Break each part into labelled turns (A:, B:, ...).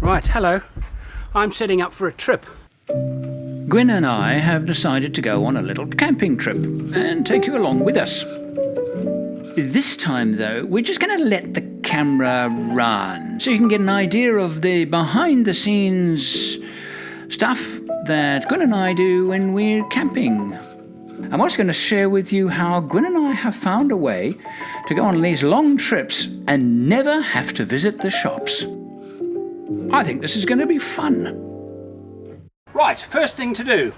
A: Right, hello. I'm setting up for a trip.
B: Gwynn and I have decided to go on a little camping trip and take you along with us. This time, though, we're just going to let the camera run so you can get an idea of the behind-the-scenes stuff that Gwynn and I do when we're camping. I'm also going to share with you how Gwynn and I have found a way to go on these long trips and never have to visit the shops. I think this is going to be fun.
A: Right, first thing to do.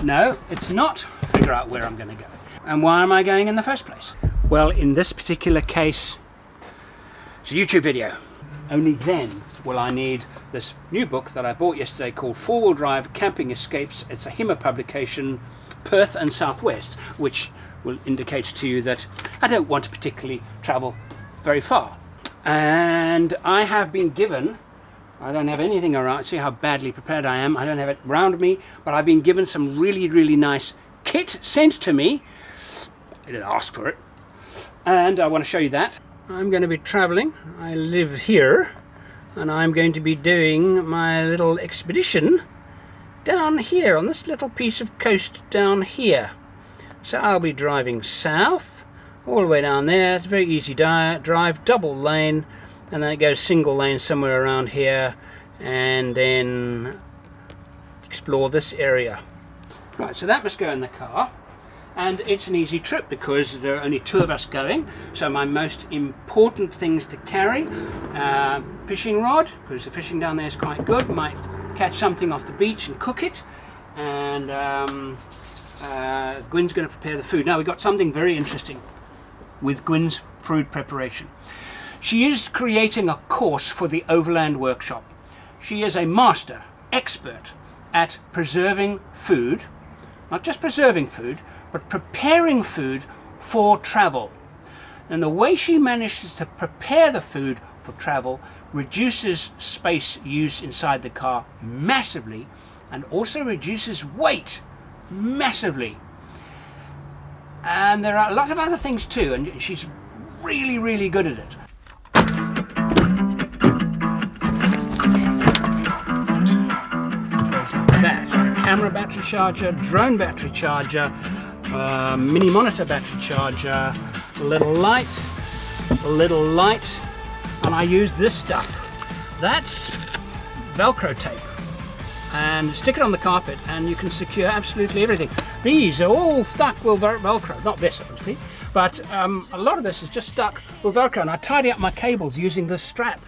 A: No, it's not figure out where I'm going to go. And why am I going in the first place? Well, in this particular case, it's a YouTube video. Only then will I need this new book that I bought yesterday called 4-Wheel Drive Camping Escapes. It's a HIMA publication, Perth and Southwest, which will indicate to you that I don't want to particularly travel very far. And I have been given, I don't have anything around, see how badly prepared I am, I don't have it around me, but I've been given some really, really nice kit sent to me. I didn't ask for it. And I want to show you that. I'm going to be traveling. I live here and I'm going to be doing my little expedition down here on this little piece of coast down here. So I'll be driving south all the way down there. It's a very easy drive, double lane, and then it goes single lane somewhere around here, and then explore this area. Right, so that must go in the car. And it's an easy trip because there are only 2 of us going. So my most important things to carry, fishing rod, because the fishing down there is quite good. Might catch something off the beach and cook it. And Gwyn's going to prepare the food. Now we've got something very interesting with Gwyn's food preparation. She is creating a course for the Overland Workshop. She is a master, expert at preserving food, not just preserving food, but preparing food for travel. And the way she manages to prepare the food for travel reduces space use inside the car massively, and also reduces weight massively. And there are a lot of other things too, and she's really, really good at it. That, a camera battery charger, drone battery charger, mini monitor battery charger, a little light, and I use this stuff. That's Velcro tape, and stick it on the carpet and you can secure absolutely everything. These are all stuck with Velcro, not this obviously, but a lot of this is just stuck with Velcro, and I tidy up my cables using this strap.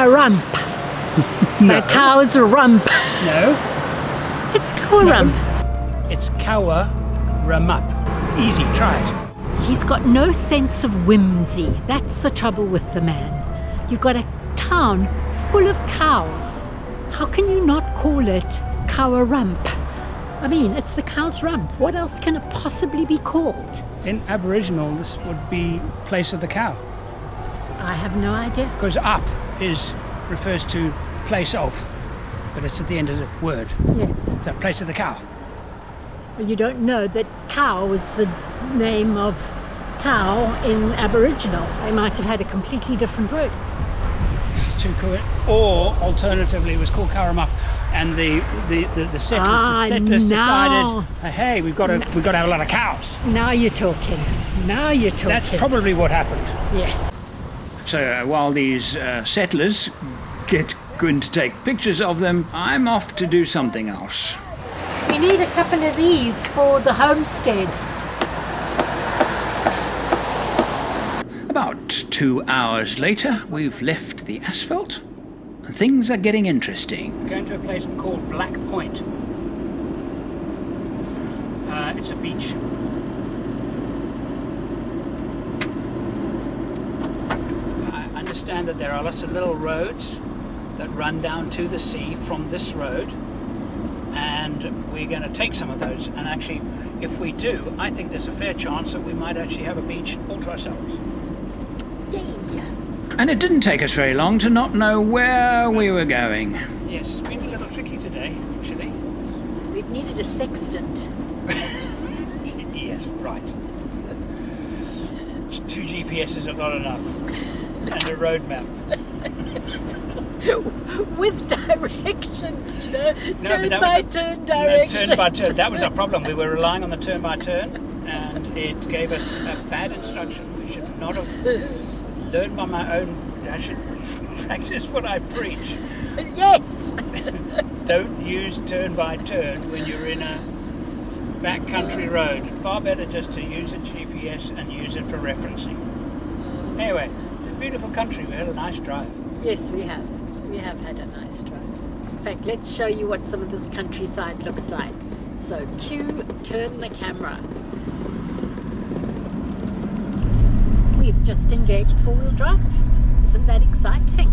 C: Rump.
A: No.
C: The cow's rump.
A: No.
C: It's cow rump.
A: It's cow ramup. Easy, try it.
C: He's got no sense of whimsy. That's the trouble with the man. You've got a town full of cows. How can you not call it cow rump? I mean, it's the cow's rump. What else can it possibly be called?
A: In Aboriginal, this would be place of the cow.
C: I have no idea.
A: Because up refers to place of, but it's at the end of the word.
C: Yes.
A: So place of the cow.
C: Well, you don't know that cow is the name of cow in Aboriginal. They might have had a completely different word.
A: It's too cool. Or alternatively, it was called Karamup, and the settlers decided, hey, we've got to have a lot of cows.
C: Now you're talking. Now you're talking.
A: That's probably what happened.
C: Yes.
B: So while these settlers get Gwynn to take pictures of them, I'm off to do something else.
C: We need a couple of these for the homestead.
B: About 2 hours later, we've left the asphalt, and things are getting interesting.
A: We're going to a place called Black Point. It's a beach. understand that there are lots of little roads that run down to the sea from this road, and we're going to take some of those, and actually if we do, I think there's a fair chance that we might actually have a beach all to ourselves.
C: Yay!
B: And it didn't take us very long to not know where we were going.
A: Yes, it's been a little tricky today, actually.
C: We've needed a sextant.
A: Yes, right. 2 GPSs are not enough. And a road map.
C: With directions, you know,
A: No,
C: turn
A: but
C: by
A: that
C: turn
A: was
C: directions.
A: turn by turn. That was our problem. We were relying on the turn by turn, and it gave us a bad instruction. We should not have learned by my own. I should practice what I preach.
C: Yes.
A: Don't use turn by turn when you're in a backcountry road. Far better just to use a GPS and use it for referencing. Anyway, it's a beautiful country. We had a nice drive.
C: Yes, we have. We have had a nice drive. In fact, let's show you what some of this countryside looks like. So, cue, turn the camera. We've just engaged 4-wheel drive. Isn't that exciting?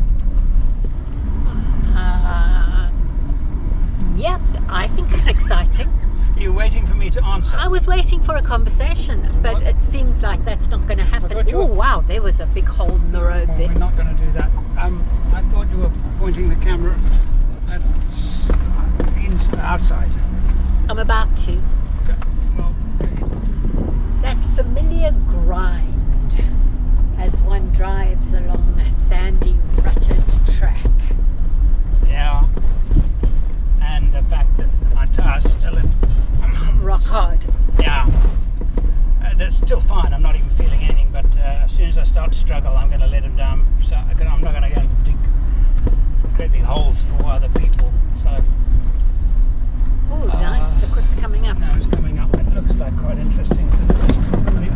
C: Yep, I think it's exciting.
A: Are you waiting for me to answer?
C: I was waiting for a conversation, but it seems like that's not going to happen.
A: thought you
C: Oh
A: were-
C: wow, there was a big hole in the road
A: Oh,
C: there.
A: we're not going to do that. I thought you were pointing the camera at outside.
C: I'm about to.
A: Okay. Well,
C: That familiar grind as one drives along a sandy, rutted track.
A: yeah. And the fact that my tire's still in.
C: Rock hard.
A: Yeah. That's still fine. I'm not even feeling anything. But as soon as I start to struggle, I'm going to let them down. So I'm not going to go and dig great big holes for other people. So
C: Oh, nice. Look what's coming up.
A: now it's coming up. It looks like quite interesting. So this is probably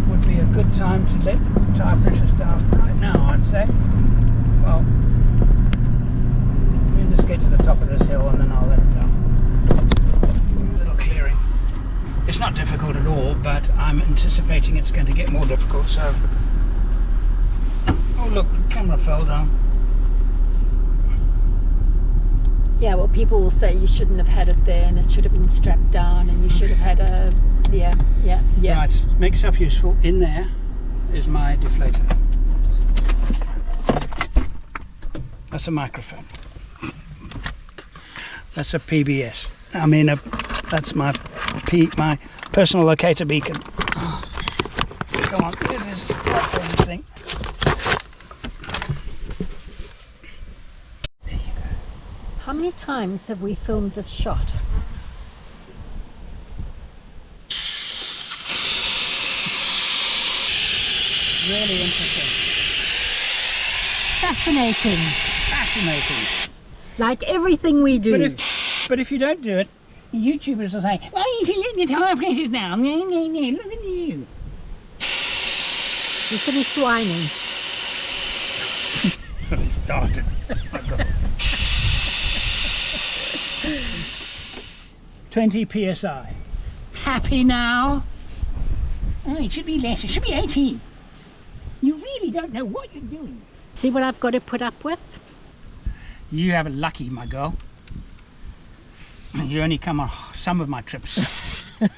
A: would be a good time to let the tire pressures down right now, I'd say. Well, we'll just get to the top of this hill and then I'll let it down. Little clearing. It's not difficult at all, but I'm anticipating it's going to get more difficult. So, oh look, the camera fell down.
C: Yeah, well, people will say you shouldn't have had it there and it should have been strapped down and you should have had a... Yeah.
A: Right, to make stuff useful, in there is my deflator. That's a microphone. That's a PBS. I mean, that's my personal locator beacon. Come on, it is a thing. There you go.
C: How many times have we filmed this shot?
A: Really interesting.
C: Fascinating.
A: Fascinating.
C: Like everything we do.
A: But if you don't do it, YouTubers will say, why are you letting the tire pressures down? Look at you.
C: You finished whining.
A: Started. Oh, God. 20 psi. Happy now? Oh, it should be less. It should be 18. You really don't know what you're doing.
C: See what I've got to put up with?
A: You have it lucky, my girl. You only come on some of my trips.
C: Oh,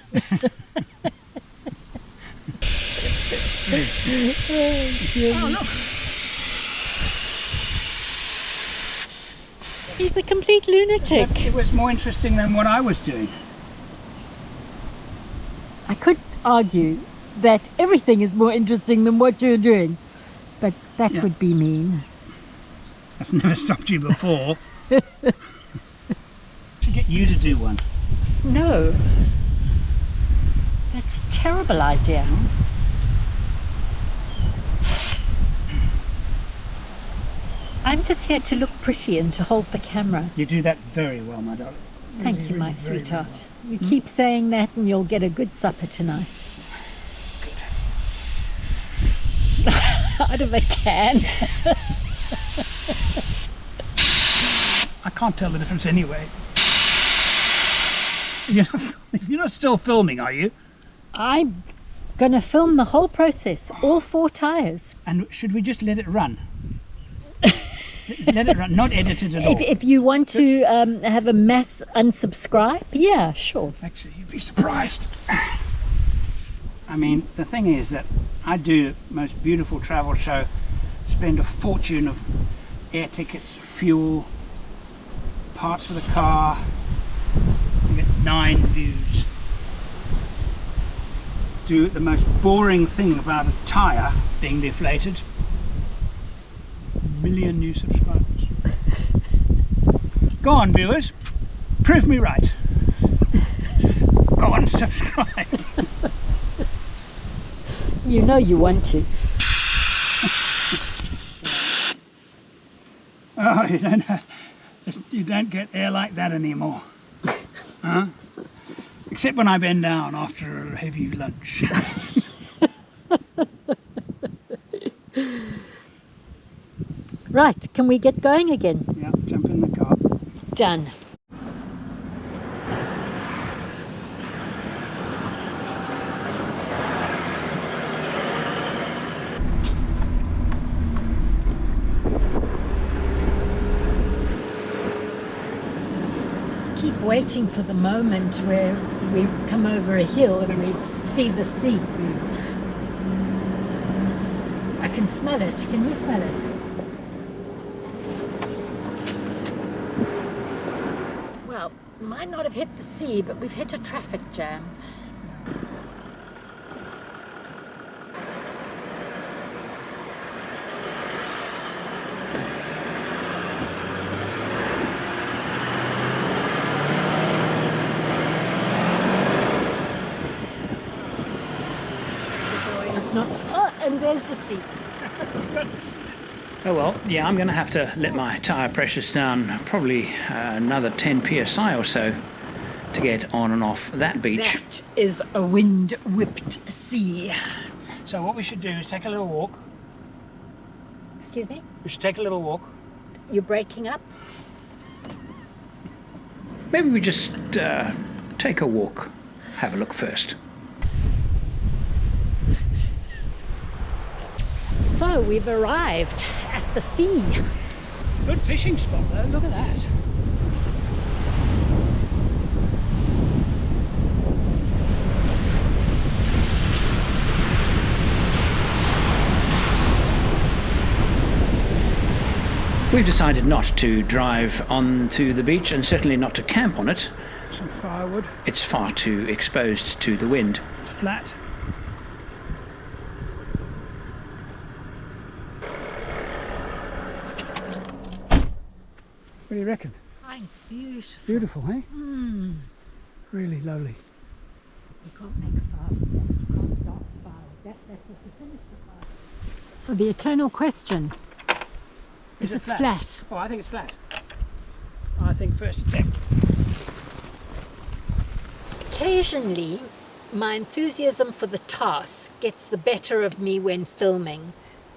A: look.
C: He's a complete lunatic.
A: It was more interesting than what I was doing.
C: I could argue that everything is more interesting than what you're doing, but that
A: Yeah.
C: would be mean.
A: That's never stopped you before. To get you to do one.
C: No. That's a terrible idea. I'm just here to look pretty and to hold the camera.
A: You do that very well, my darling.
C: Thank
A: Really,
C: you, my
A: really very
C: sweetheart.
A: well.
C: You keep saying that and you'll get a good supper tonight. Out of a can.
A: I can't tell the difference anyway. You're not still filming, are you?
C: I'm gonna film the whole process, all 4 tires.
A: And should we just let it run? Let it run, not edited at all.
C: If you want to have a mass unsubscribe, yeah, sure.
A: Actually, you'd be surprised. I mean, the thing is that I do the most beautiful travel show, spend a fortune of air tickets, fuel, parts for the car, you get 9 views. Do the most boring thing about a tyre being deflated. 1 million new subscribers. Go on, viewers, prove me right. Go on, subscribe.
C: You know you want to.
A: Oh, you don't get air like that anymore. Huh? Except when I bend down after a heavy lunch.
C: Right, can we get going again?
A: Yeah, jump in the car.
C: Done. Keep waiting for the moment where we come over a hill and we see the sea. I can smell it. Can you smell it? Well, might not have hit the sea, but we've hit a traffic jam. Oh, and there's the sea.
B: Oh well, yeah, I'm going to have to let my tyre pressures down probably another 10 psi or so to get on and off that beach.
C: That is a wind-whipped sea.
A: So what we should do is take a little walk.
C: Excuse me?
A: We should take a little walk.
C: You're breaking up?
B: Maybe we just take a walk, have a look first.
C: So we've arrived at the sea.
A: Good fishing spot though, look at that.
B: We've decided not to drive onto the beach and certainly not to camp on it.
A: Some firewood.
B: It's far too exposed to the wind.
A: It's flat. What do you reckon?
C: Oh, it's beautiful.
A: Beautiful, eh?
C: Mm.
A: Really lovely.
C: You can't make a fire with that. You can't start a fire with that. That's if you finish the fire. So the eternal question, is it flat?
A: Oh, I think it's flat. I think first attempt.
C: Occasionally, my enthusiasm for the task gets the better of me when filming,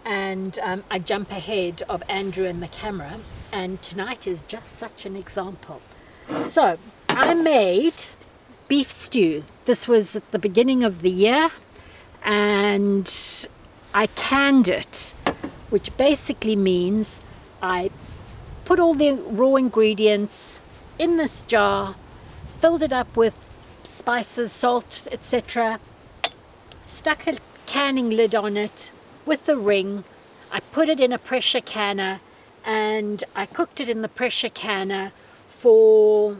C: and I jump ahead of Andrew and the camera, and tonight is just such an example. So, I made beef stew. This was at the beginning of the year, and I canned it, which basically means I put all the raw ingredients in this jar, filled it up with spices, salt, etc., stuck a canning lid on it with a ring. I put it in a pressure canner and I cooked it in the pressure canner for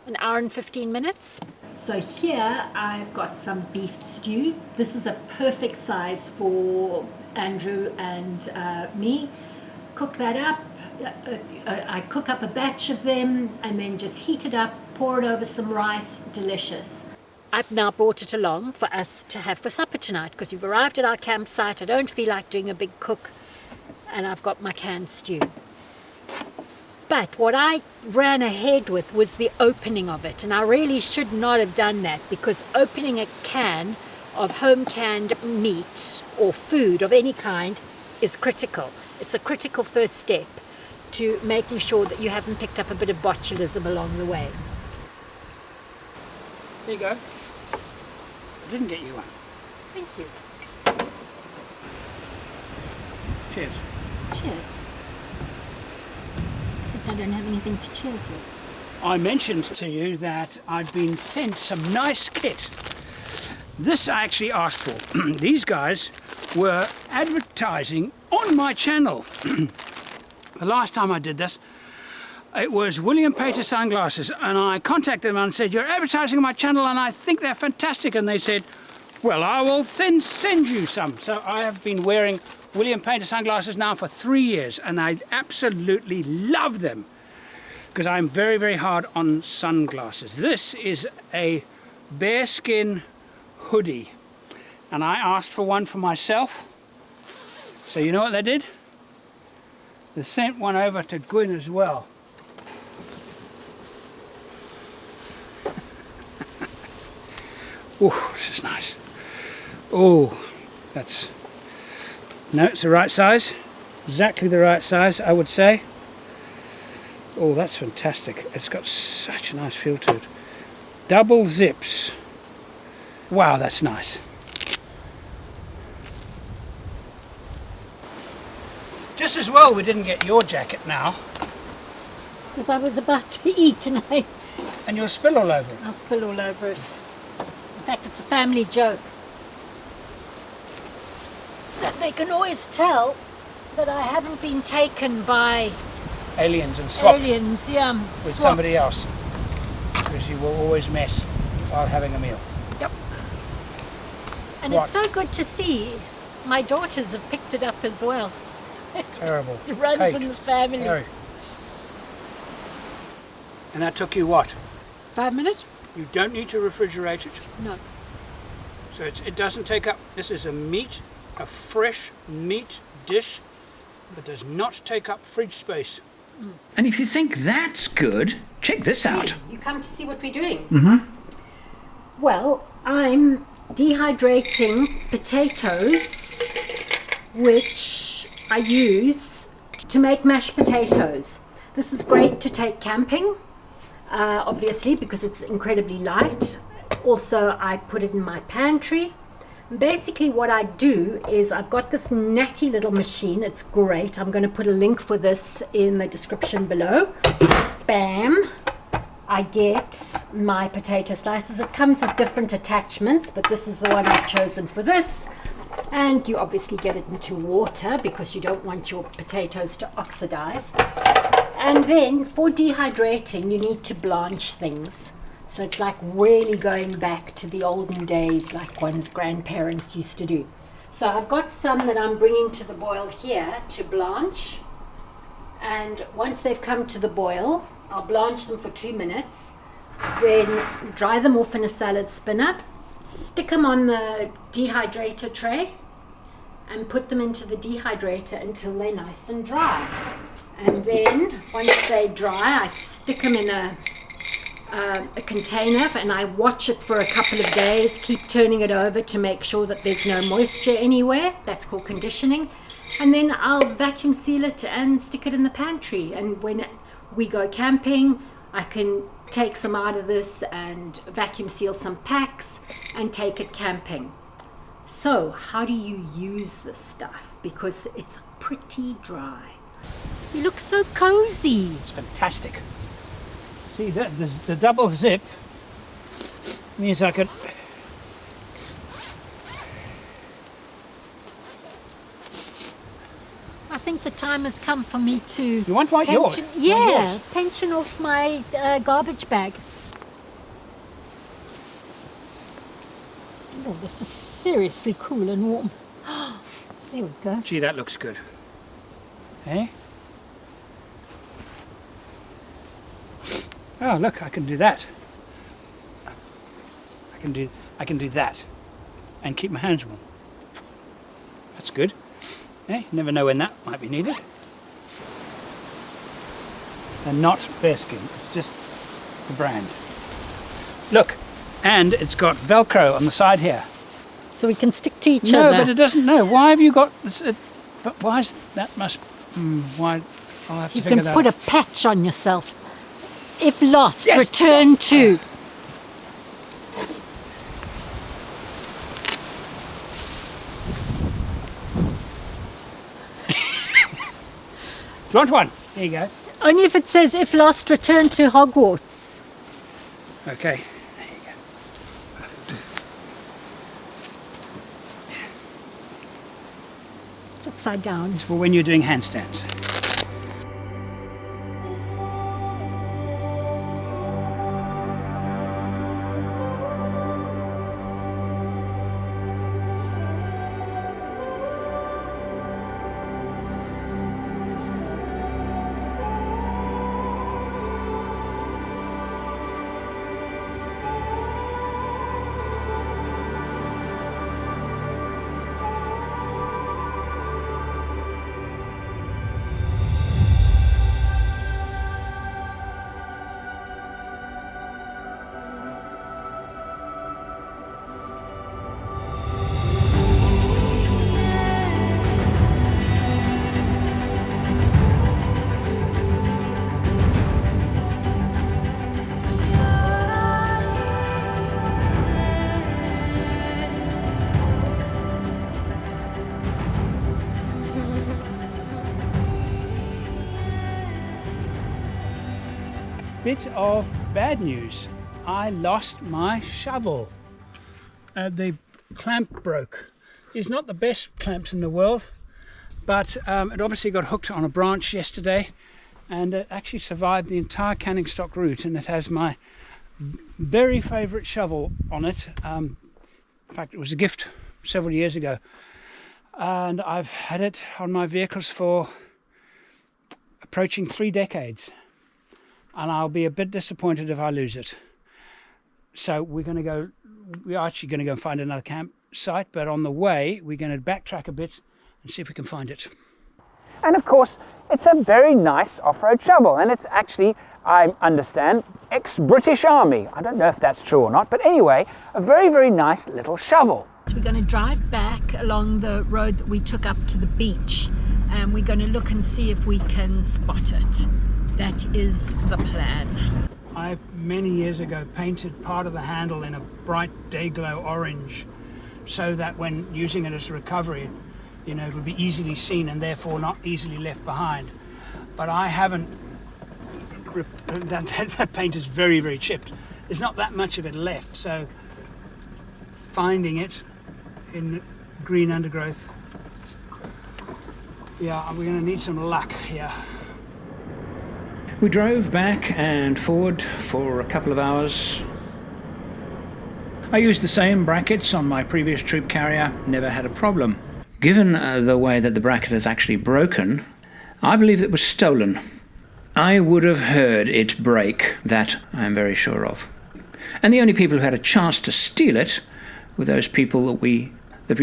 C: an hour and 15 minutes. So here I've got some beef stew. This is a perfect size for Andrew and me. Cook that up. I cook up a batch of them and then just heat it up, pour it over some rice. Delicious. I've now brought it along for us to have for supper tonight because we've arrived at our campsite. I don't feel like doing a big cook and I've got my canned stew. But what I ran ahead with was the opening of it, and I really should not have done that because opening a can of home canned meat or food of any kind is critical. It's a critical first step to making sure that you haven't picked up a bit of botulism along the way.
A: There you go. I didn't get you one.
C: Thank you.
A: Cheers.
C: Cheers. I don't have anything to cheers with.
A: I mentioned to you that I'd been sent some nice kit. This I actually asked for. These guys were advertising on my channel. The last time I did this, it was William Pater sunglasses, and I contacted them and said, "You're advertising on my channel and I think they're fantastic." And they said, "Well, I will send you some." So I have been wearing William Pater sunglasses now for 3 years, and I absolutely love them because I'm very, very hard on sunglasses. This is a bearskin hoodie, and I asked for one for myself. So you know what they did? They sent one over to Gwynn as well. Oh, this is nice. Oh, that's... No, it's the right size. Exactly the right size, I would say. Oh, that's fantastic. It's got such a nice feel to it. Double zips. Wow, that's nice. Just as well we didn't get your jacket now.
C: Because I was about to eat and
A: And you'll spill all over it.
C: I'll spill all over it. In fact, it's a family joke. That they can always tell that I haven't been taken by
A: Aliens and swapped
C: aliens, yeah.
A: with
C: swapped.
A: somebody else. Because you will always mess while having a meal.
C: Yep. And
A: Right.
C: it's so good to see my daughters have picked it up as well.
A: Terrible.
C: It runs
A: Kate.
C: in the family.
A: Very. And that took you what?
C: 5 minutes?
A: You don't need to refrigerate it.
C: No.
A: So it doesn't take up, this is a fresh meat dish that does not take up fridge space.
B: And if you think that's good, check this out.
C: You come to see what we're doing? Mm-hmm. Well, I'm dehydrating potatoes, which I use to make mashed potatoes. This is great to take camping, obviously, because it's incredibly light. Also, I put it in my pantry. Basically what I do is I've got this natty little machine. It's great. I'm going to put a link for this in the description below. Bam! I get my potato slices. It comes with different attachments, but this is the one I've chosen for this. And you obviously get it into water because you don't want your potatoes to oxidize. And then for dehydrating, you need to blanch things. So it's like really going back to the olden days, like one's grandparents used to do. So I've got some that I'm bringing to the boil here to blanch. And once they've come to the boil, I'll blanch them for 2 minutes. Then dry them off in a salad spinner. Stick them on the dehydrator tray and put them into the dehydrator until they're nice and dry. And then once they're dry, I stick them in a container and I watch it for a couple of days, keep turning it over to make sure that there's no moisture anywhere. That's called conditioning. And then I'll vacuum seal it and stick it in the pantry. And when we go camping, I can take some out of this and vacuum seal some packs and take it camping. So how do you use this stuff? Because it's pretty dry. You look so cozy.
A: It's fantastic. See, the double zip means I could...
C: I think the time has come for me to...
A: You want what? Yours?
C: Yeah,
A: Yours.
C: pension off my garbage bag. Oh, this is seriously cool and warm. There we go.
A: Gee, that looks good. Eh? Oh, look, I can do that. I can do that and keep my hands warm. That's good. Eh? Never know when that might be needed. And not bearskin, it's just the brand. Look, and it's got Velcro on the side here.
C: So we can stick to each
A: No,
C: other.
A: but it doesn't. No, why have you got? Why is that? Must. Why? I'll have
C: So you
A: to figure
C: can
A: that
C: put
A: out.
C: a patch on yourself. If lost,
A: Yes.
C: return to.
A: Do you want one? There you go.
C: Only if it says, if lost, return to Hogwarts.
A: Okay, there you go.
C: It's upside down.
A: It's for when you're doing handstands. Bit of bad news. I lost my shovel. The clamp broke. It's not the best clamps in the world, but it obviously got hooked on a branch yesterday, and it actually survived the entire Canningstock route, and it has my very favourite shovel on it. In fact, it was a gift several years ago, and I've had it on my vehicles for approaching 3 decades. And I'll be a bit disappointed if I lose it. So we're actually going to go and find another campsite, but on the way we're going to backtrack a bit and see if we can find it. And of course, it's a very nice off-road shovel, and it's actually, I understand, ex-British Army. I don't know if that's true or not, but anyway, a very, very nice little shovel.
C: So we're going to drive back along the road that we took up to the beach, and we're going to look and see if we can spot it. That is the plan.
A: I, many years ago, painted part of the handle in a bright day-glow orange so that when using it as a recovery, you know, it would be easily seen and therefore not easily left behind. But I haven't, that paint is very, very chipped. There's not that much of it left, so finding it in green undergrowth, yeah, we're going to need some luck here.
B: We drove back and forward for a couple of hours. I used the same brackets on my previous troop carrier, never had a problem. Given the way that the bracket is actually broken, I believe it was stolen. I would have heard it break, that I'm very sure of. And the only people who had a chance to steal it were those people that we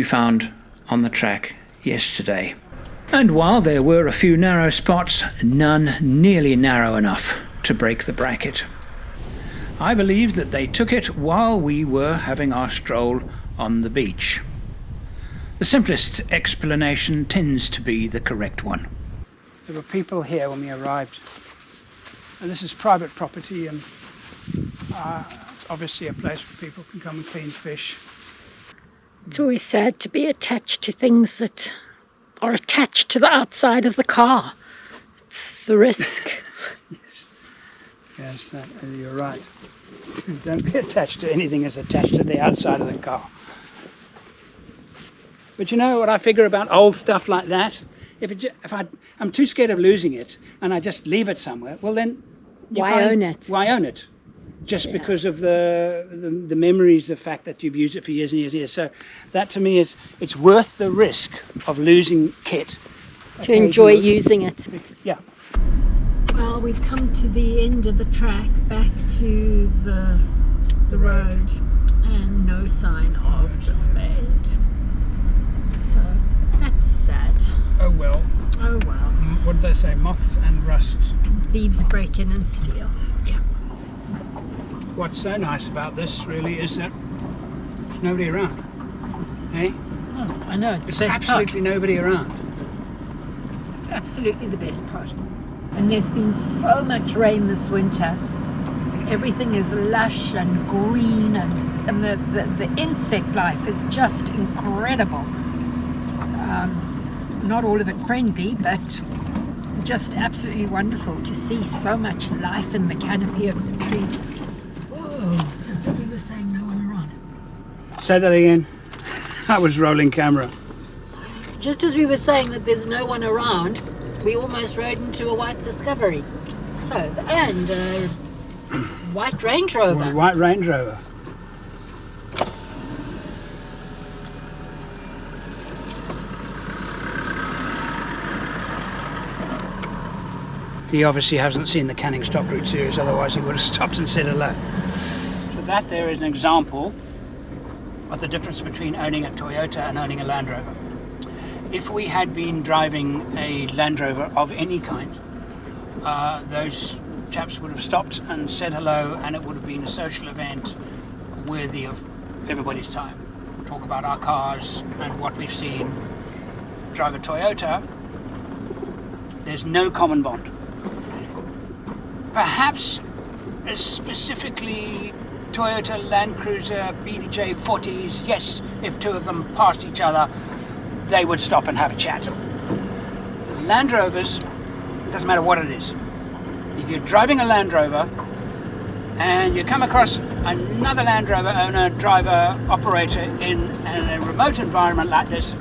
B: found on the track yesterday. And while there were a few narrow spots, none nearly narrow enough to break the bracket. I believe that they took it while we were having our stroll on the beach. The simplest explanation tends to be the correct one.
A: There were people here when we arrived, and this is private property, and it's obviously a place where people can come and clean fish.
C: It's always sad to be attached to things that are attached to the outside of the car. It's the risk.
A: Yes, you're right. Don't be attached to anything that's attached to the outside of the car. But you know what I figure about old stuff like that? If I'm too scared of losing it and I just leave it somewhere, well then...
C: Why own it?
A: Why own it? Just because of the memories, the fact that you've used it for years and years and years. So that to me is, it's worth the risk of losing kit.
C: To enjoy using it.
A: Yeah.
C: Well, we've come to the end of the track, back to the road, and no sign of the spade. So that's sad.
A: Oh well.
C: Oh well.
A: What did they say? Moths and rusts.
C: Thieves break in and steal. Yeah.
A: What's so nice about this really is that there's nobody around. Eh?
C: Oh, I know, it's the
A: There's
C: best part.
A: absolutely nobody around.
C: It's absolutely the best part. And there's been so much rain this winter. Everything is lush and green, and the insect life is just incredible. Not all of it friendly, but just absolutely wonderful to see so much life in the canopy of the trees. Whoa, just as we were saying, no one around.
A: Say that again. I was rolling camera.
C: Just as we were saying that there's no one around, we almost rode into a white Discovery. So, and a white Range Rover.
A: White Range Rover. He obviously hasn't seen the Canning Stop Route series, otherwise he would have stopped and said hello. So that there is an example of the difference between owning a Toyota and owning a Land Rover. If we had been driving a Land Rover of any kind, those chaps would have stopped and said hello, and it would have been a social event worthy of everybody's time. Talk about our cars and what we've seen. Drive a Toyota, there's no common bond. Perhaps specifically Toyota Land Cruiser BDJ 40s, yes, if two of them passed each other, they would stop and have a chat. Land Rovers, doesn't matter what it is. If you're driving a Land Rover and you come across another Land Rover owner, driver, operator in a remote environment like this,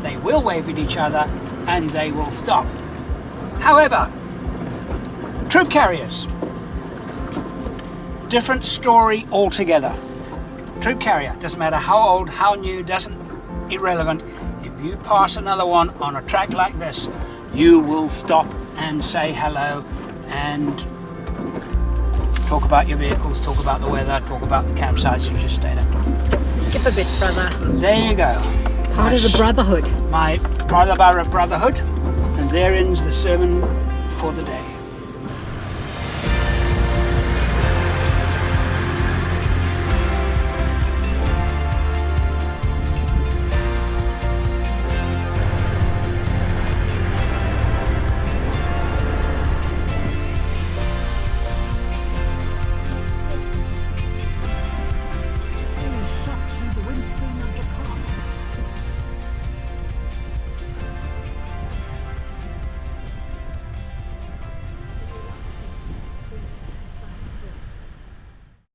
A: they will wave at each other and they will stop. However, troop carriers, different story altogether. Troop carrier, doesn't matter how old, how new, irrelevant. If you pass another one on a track like this, you will stop and say hello and talk about your vehicles, talk about the weather, talk about the campsites you just stayed at.
C: Skip a bit, brother.
A: There you go.
C: Part of the brotherhood.
A: My brotherhood, and there ends the sermon for the day.